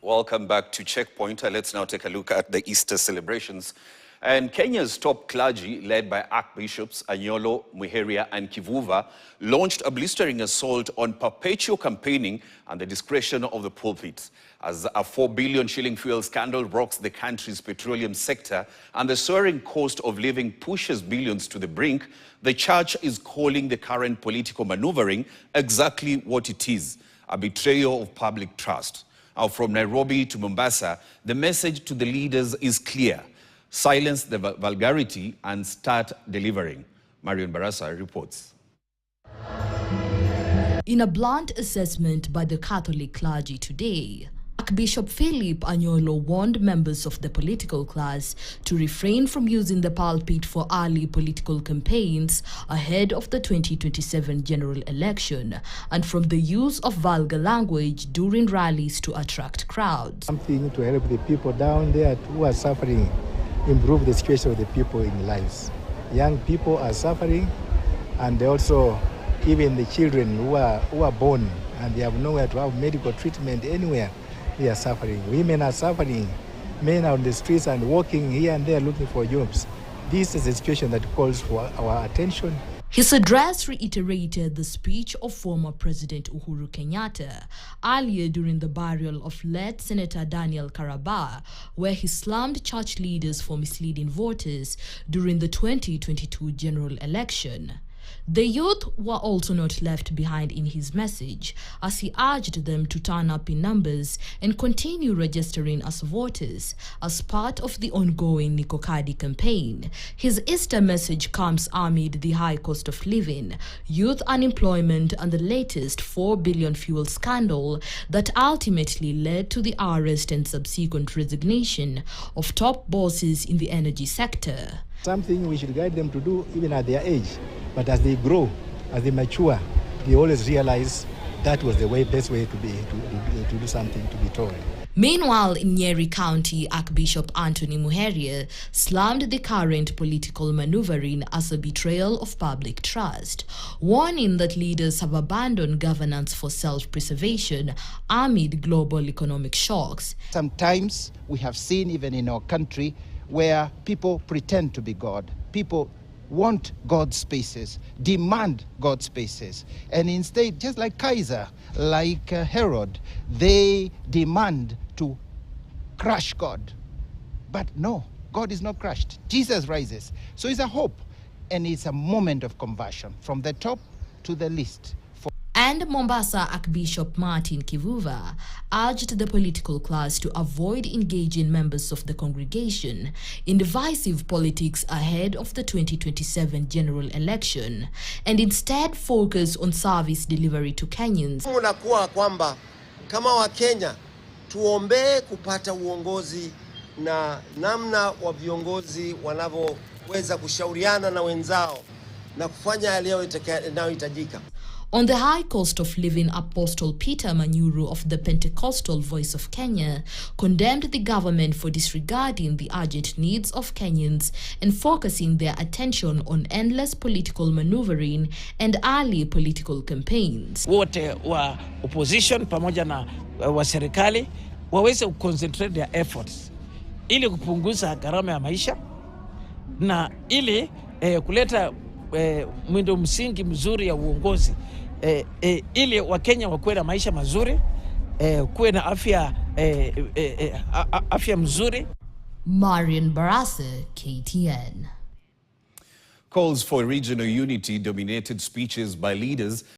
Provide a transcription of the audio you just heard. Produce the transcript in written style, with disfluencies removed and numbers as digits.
Welcome back to Checkpoint. Let's now take a look at the Easter celebrations. And Kenya's top clergy, led by Archbishops Anyolo, Muheria and Kivuva, launched a blistering assault on perpetual campaigning and the discretion of the pulpit. As a 4 billion shilling fuel scandal rocks the country's petroleum sector and the soaring cost of living pushes billions to the brink, the church is calling the current political maneuvering exactly what it is: a betrayal of public trust. Now, from Nairobi to Mombasa, the message to the leaders is clear: silence the vulgarity and start delivering. Marion Barasa reports. In a blunt assessment by the Catholic clergy today, Archbishop Philip Anyolo warned members of the political class to refrain from using the pulpit for early political campaigns ahead of the 2027 general election and from the use of vulgar language during rallies to attract crowds. Something to help the people down there who are suffering, improve the situation of the people in lives. Young people are suffering, and also even the children who are born and they have nowhere to have medical treatment anywhere. They are suffering. Women are suffering. Men are on the streets and walking here and there looking for jobs. This is a situation that calls for our attention. His address reiterated the speech of former President Uhuru Kenyatta earlier during the burial of late Senator Daniel Karaba, where he slammed church leaders for misleading voters during the 2022 general election. The youth were also not left behind in his message, as he urged them to turn up in numbers and continue registering as voters as part of the ongoing Nikokadi campaign. His Easter message comes amid the high cost of living, youth unemployment, and the latest 4 billion fuel scandal that ultimately led to the arrest and subsequent resignation of top bosses in the energy sector. Something we should guide them to do even at their age. But as they grow, as they mature, they always realize that was the best way to do something, to be told. Meanwhile, in Nyeri County, Archbishop Anthony Muheria slammed the current political maneuvering as a betrayal of public trust, warning that leaders have abandoned governance for self-preservation amid global economic shocks. Sometimes we have seen, even in our country, where people pretend to be God. People want God's spaces, demand God's spaces, and instead, just like Kaiser, like Herod, they demand to crush God. But no, God is not crushed. Jesus rises. So it's a hope, and it's a moment of conversion from the top to the least. And Mombasa Archbishop Martin Kivuva urged the political class to avoid engaging members of the congregation in divisive politics ahead of the 2027 general election and instead focus on service delivery to Kenyans. Unakuwa kwamba kama wa Kenya tuombee kupata uongozi na namna wa viongozi wanavyoweza kushauriana na wenzao na kufanya yale yanayohitajika. On the high cost of living, Apostle Peter Manyuru of the Pentecostal Voice of Kenya condemned the government for disregarding the urgent needs of Kenyans and focusing their attention on endless political maneuvering and early political campaigns. Wote wa opposition pamoja na wa serikali waweze concentrate their efforts ili kupunguza gharama ya maisha na ili kuleta mwendo msingi mzuri ya uongozi ili Wakenya wakuwe na maisha mazuri, kuwe na afya mzuri. Marion Barasa, KTN. Calls for regional unity dominated speeches by leaders